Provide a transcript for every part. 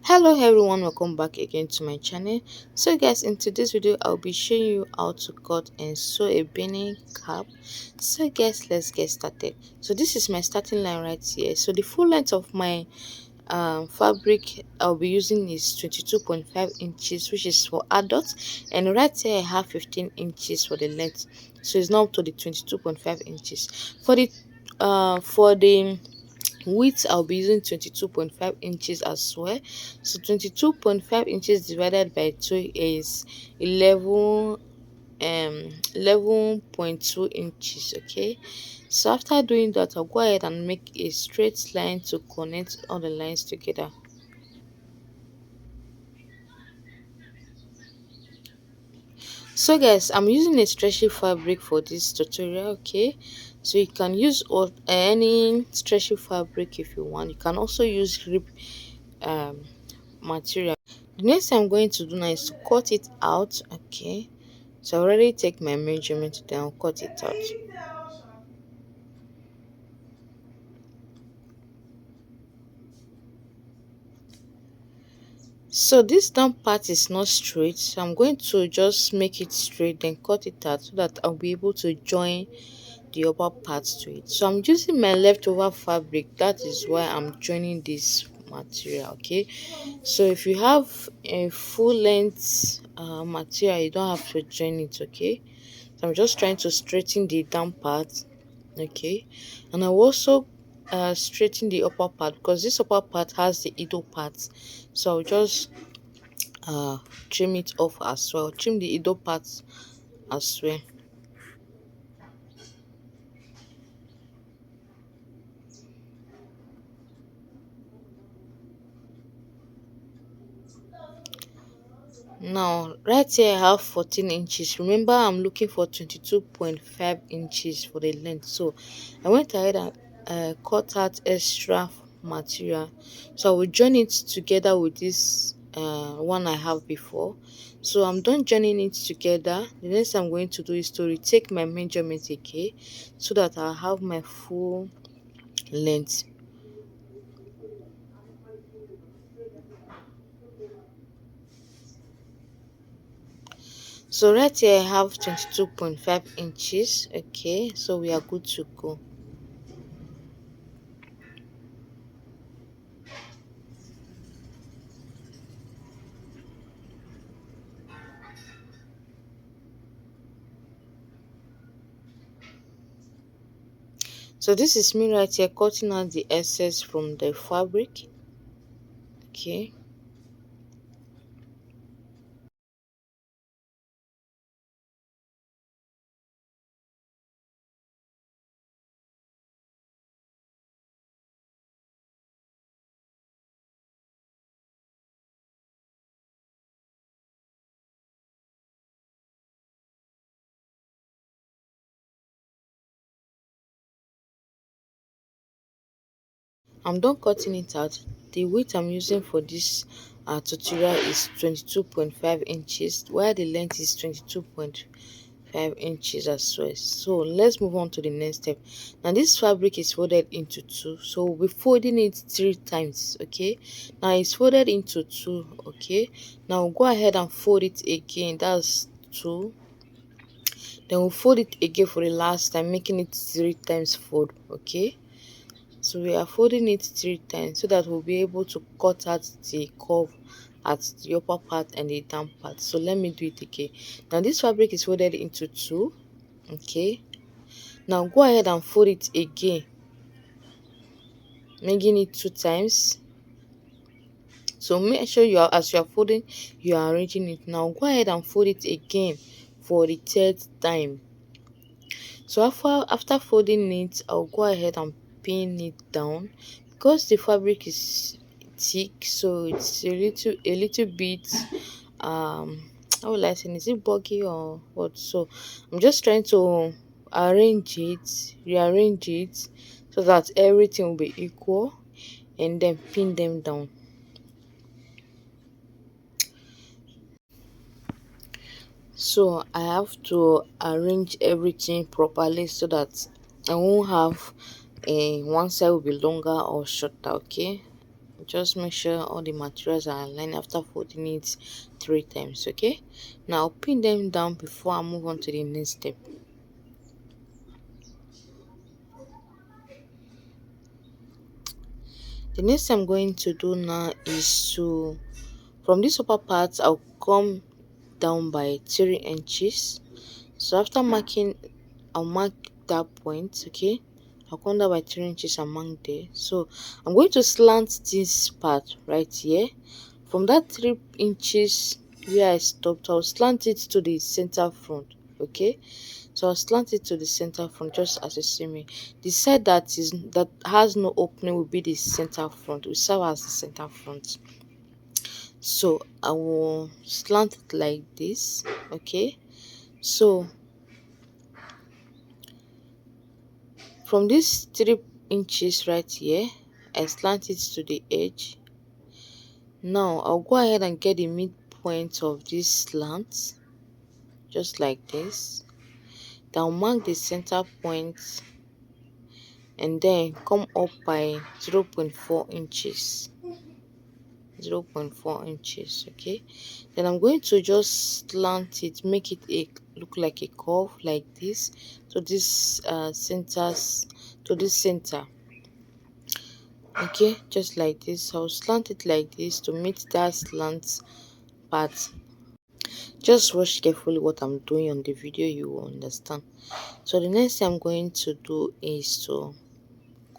Hello everyone, welcome back again to my channel. So guys, in today's video I'll be showing you how to cut and sew a Beanin cap. So guys, let's get started. So this is my starting line right here. So the full length of my fabric I'll be using is 22.5 inches, which is for adults, and right here I have 15 inches for the length, so it's not up to the 22.5 inches. For the width I'll be using 22.5 inches as well. So 22.5 inches divided by 2 is 11.2 inches. Okay, so after doing that I'll go ahead and make a straight line to connect all the lines together. So guys, I'm using a stretchy fabric for this tutorial. Okay, so you can use any stretchy fabric if you want. You can also use rib um material. The next thing I'm going to do now is to cut it out. Okay, so I already take my measurement, then I'll cut it out. So this down part is not straight, so I'm going to just make it straight, then cut it out so that I'll be able to join the upper parts to it. So I'm using my leftover fabric, that is why I'm joining this material. Okay, so if you have a full length material, you don't have to join it. Okay, so I'm just trying to straighten the down part. Okay, and I also straighten the upper part because this upper part has the idle part, so I'll just uh trim it off as well, trim the idle part as well. Now right here I have 14 inches. Remember, I'm looking for 22.5 inches for the length, so I went ahead and cut out extra material, so I will join it together with this one I have before. So I'm done joining it together. The next thing I'm going to do is to retake my measurement again, so that I have my full length. So right here I have 22.5 inches. Okay, so we are good to go. So this is me right here cutting out the excess from the fabric. Okay, I'm done cutting it out. The width I'm using for this tutorial is 22.5 inches, while the length is 22.5 inches as well. So let's move on to the next step. Now this fabric is folded into two, so we'll be folding it 3 times. Okay, now it's folded into two. Okay, now go ahead and fold it again, that's two. Then we'll fold it again for the last time, making it 3 times fold. Okay, so we are folding it 3 times so that we'll be able to cut out the curve at the upper part and the down part. So let me do it again. Now this fabric is folded into two. Okay, now go ahead and fold it again, making it 2 times. So make sure you are, as you are folding, you are arranging it. Now go ahead and fold it again for the third time. So after folding it, I'll go ahead and pin it down because the fabric is thick, so it's a little bit how will I say, is it buggy or what? So I'm just trying to rearrange it so that everything will be equal, and then pin them down. So I have to arrange everything properly so that I won't have one side will be longer or shorter. Okay, Just make sure all the materials are aligned after folding it 3 times. Okay, now I'll pin them down before I move on to the next step. The next I'm going to do now is to, from this upper part, I'll come down by 3 inches. So after marking, I'll mark that point. Okay, I'll come down by 3 inches and mark there. So I'm going to slant this part right here. From that 3 inches where I stopped, I'll slant it to the center front. Okay, so I'll slant it to the center front just as you see me. The side that has no opening will be the center front, will serve as the center front. So I will slant it like this. Okay, so from this 3 inches right here, I slant it to the edge. Now I'll go ahead and get the midpoint of this slant just like this. Then I'll mark the center point and then come up by 0.4 inches. 0.4 inches. Okay, then I'm going to just slant it, make it look like a curve like this to this centers, to this center. Okay, just like this. I'll slant it like this to meet that slant part. Just watch carefully what I'm doing on the video, you will understand. So the next thing I'm going to do is to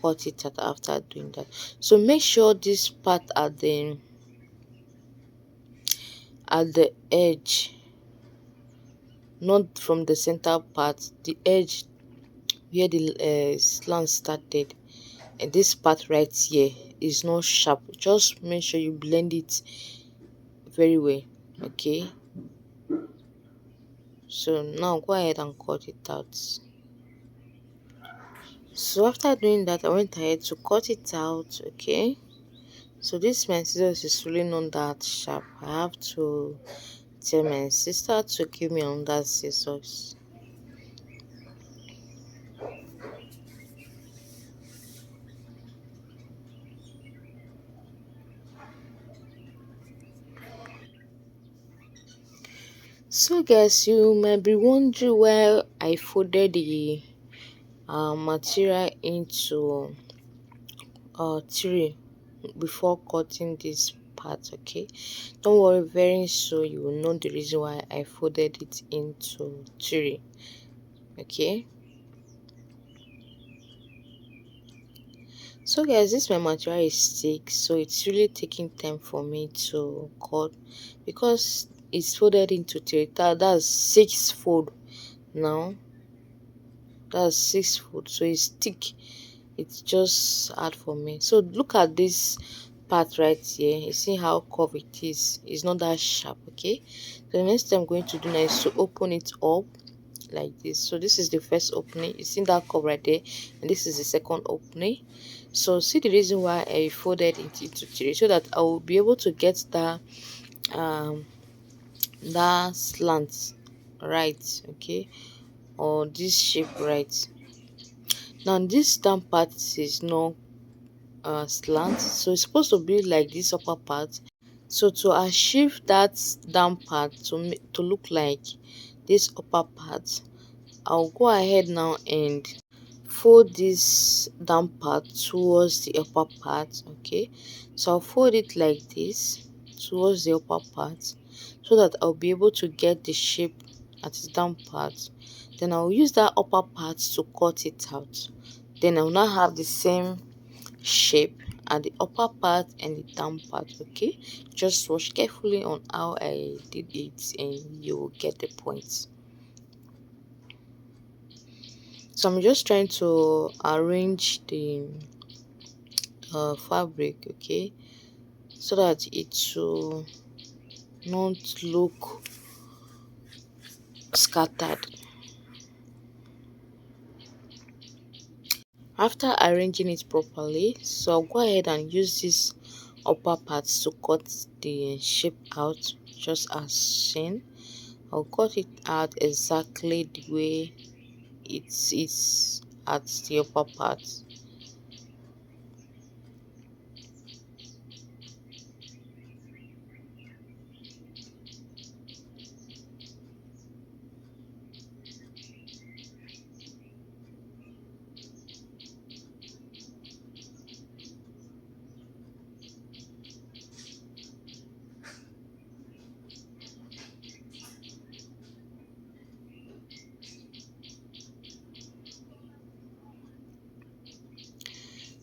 cut it out after doing that. So make sure this part at the edge, not from the center part, the edge where the slant started, and this part right here is not sharp. Just make sure you blend it very well. Okay, so now go ahead and cut it out. So after doing that, I went ahead to cut it out. Okay, so this my scissors is really not that sharp. I have to tell my sister to give me another scissors. So guys, you might be wondering why I folded the material into 3 before cutting this part. Okay, don't worry, very soon you will know the reason why I folded it into 3. Okay, so guys, this my material is thick, so it's really taking time for me to cut because it's folded into 3. That's 6 fold now. That's 6 fold, so it's thick. It's just hard for me. So look at this part right here. You see how curved it is. It's not that sharp. Okay, so the next thing I'm going to do now is to open it up like this. So this is the first opening. You see that curve right there, and this is the second opening. So see the reason why I folded it into 3, so that I will be able to get that slant right. Okay, or this shape right. Now this down part is not slant, so it's supposed to be like this upper part. So to achieve that down part to look like this upper part, I'll go ahead now and fold this down part towards the upper part. Okay, so I'll fold it like this towards the upper part so that I'll be able to get the shape at the down part. Then I'll use that upper part to cut it out. Then I'll now have the same shape at the upper part and the down part. Okay, just watch carefully on how I did it and you will get the point. So I'm just trying to arrange the fabric, okay, so that it will not look scattered. After arranging it properly, so I'll go ahead and use this upper part to cut the shape out just as seen. I'll cut it out exactly the way it is at the upper part.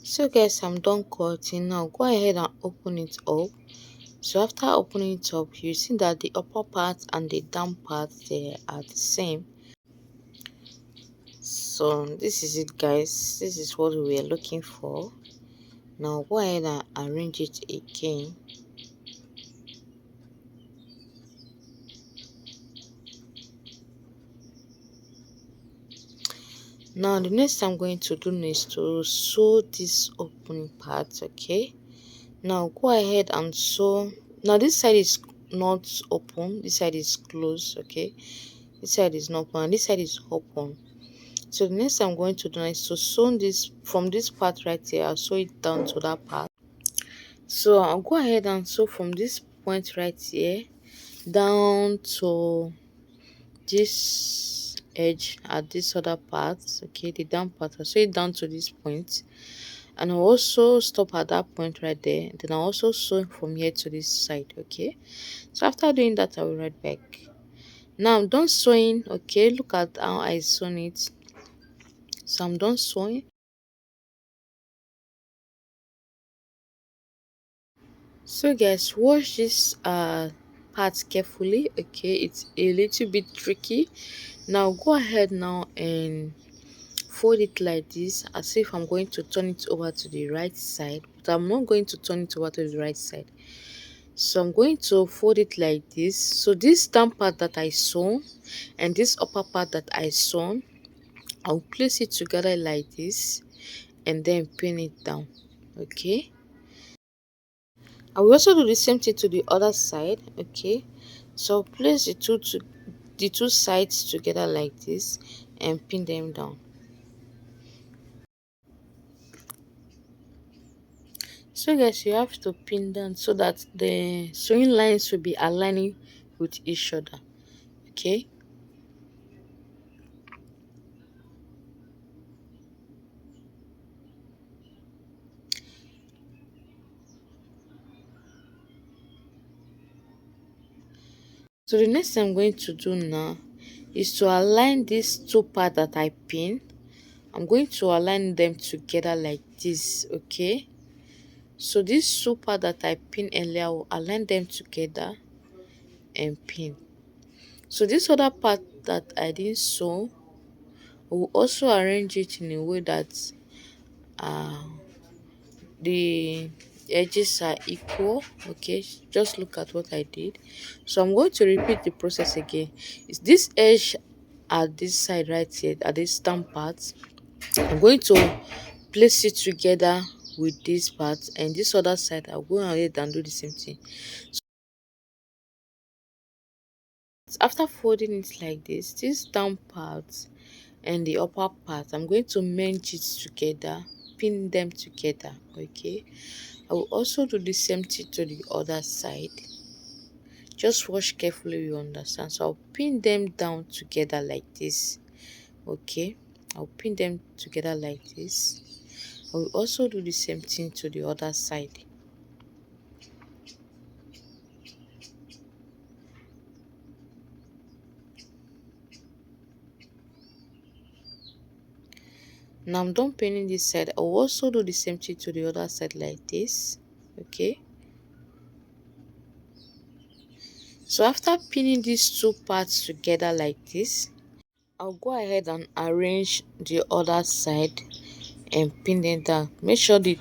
So guys, I'm done cutting. Now go ahead and open it up. So after opening it up, you see that the upper part and the down part, they are the same. So this is it guys, this is what we are looking for. Now go ahead and arrange it again. Now the next I'm going to do is to sew this opening part. Okay, now go ahead and sew. Now this side is not open, this side is closed. Okay, this side is not open and this side is open. So the next I'm going to do is to sew this from this part right here. I'll sew it down to that part. So I'll go ahead and sew from this point right here down to this edge at this other part. Okay, the down part, I'll sew it down to this point, and I'll also stop at that point right there. Then I'll also sew from here to this side. Okay, so after doing that, I will be right back. Now I'm done sewing. Okay, look at how I sewn it. So I'm done sewing. So guys, watch this part carefully. Okay, it's a little bit tricky. Now go ahead now and fold it like this, as if I'm going to turn it over to the right side, but I'm not going to turn it over to the right side. So I'm going to fold it like this. So this down part that I sew and this upper part that I sew, I'll place it together like this and then pin it down. Okay, I will also do the same thing to the other side. Okay, so place the two sides together like this and pin them down. So guys, you have to pin down so that the sewing lines will be aligning with each other. Okay, so the next thing I'm going to do now is to align these two parts that I pin. I'm going to align them together like this. Okay, so this two parts that I pin earlier, I will align them together and pin. So this other part that I didn't sew, I will also arrange it in a way that uh the edges are equal. Okay, just look at what I did. So I'm going to repeat the process again. Is this edge at this side right here, at this stamp part, I'm going to place it together with this part, and this other side I'll go ahead and do the same thing. So after folding it like this down part and the upper part, I'm going to merge it together, pin them together. Okay, I will also do the same thing to the other side. Just watch carefully, you understand. So I'll pin them down together like this. Okay, I'll pin them together like this. I will also do the same thing to the other side. Now I'm done pinning this side. I will also do the same thing to the other side like this. Okay, so after pinning these two parts together like this, I'll go ahead and arrange the other side and pin them down. Make sure they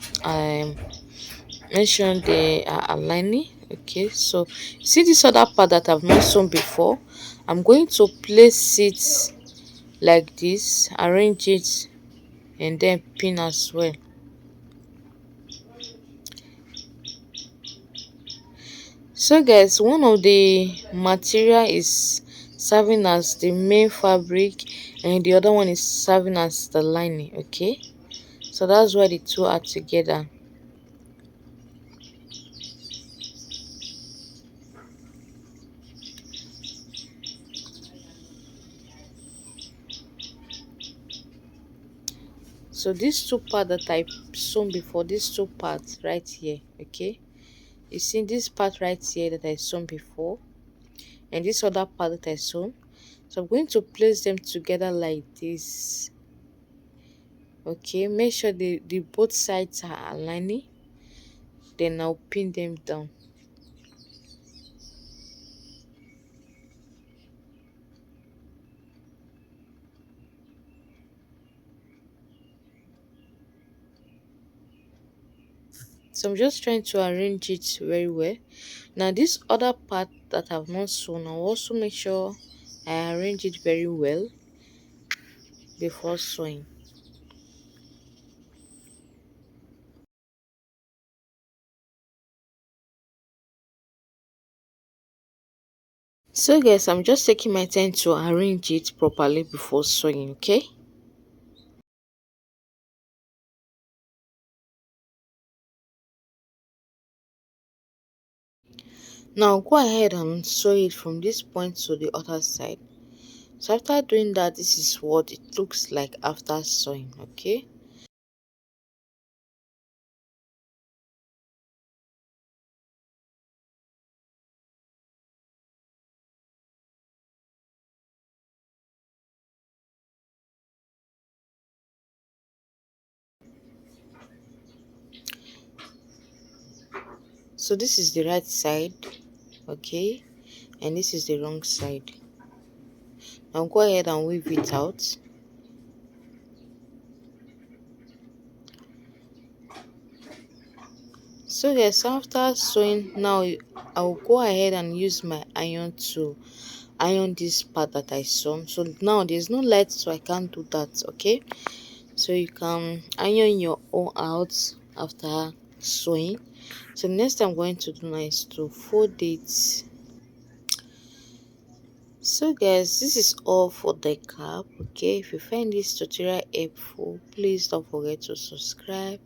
are aligning. Okay, so see this other part that I've not sewn before, I'm going to place it like this, arrange it, and then pin as well. So guys, one of the material is serving as the main fabric and the other one is serving as the lining. Okay, so that's why the two are together. So these two parts that I sewn before, these two parts right here, okay, you see this part right here that I sewn before and this other part that I sewn. So I'm going to place them together like this. Okay, make sure the both sides are aligning. Then I'll pin them down. So I'm just trying to arrange it very well. Now this other part that I've not sewn, I'll also make sure I arrange it very well before sewing. So guys, I'm just taking my time to arrange it properly before sewing, okay? Now go ahead and sew it from this point to the other side. So after doing that, this is what it looks like after sewing, okay? So this is the right side, okay? And this is the wrong side. Now go ahead and weave it out. So guys, after sewing, now I will go ahead and use my iron to iron this part that I sewn. So now there's no light, so I can't do that, okay? So you can iron your own out after sewing. So next I'm going to do now is to fold it. So guys, this is all for the cap, okay? If you find this tutorial helpful, please don't forget to subscribe,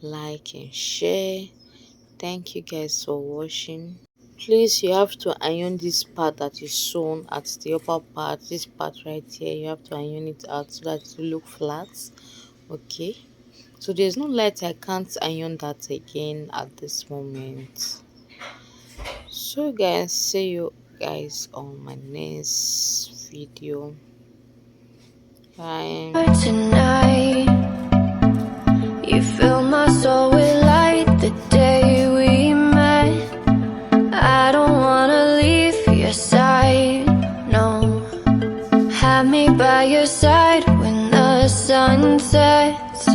like and share. Thank you guys for watching. Please, you have to iron this part that is sewn at the upper part, this part right here. You have to iron it out so that it will look flat, okay? So there's no light, I can't iron that again at this moment. So guys, see you guys on my next video. Bye. Tonight, you fill my soul with light the day we met. I don't wanna leave your side, no. Have me by your side when the sun sets.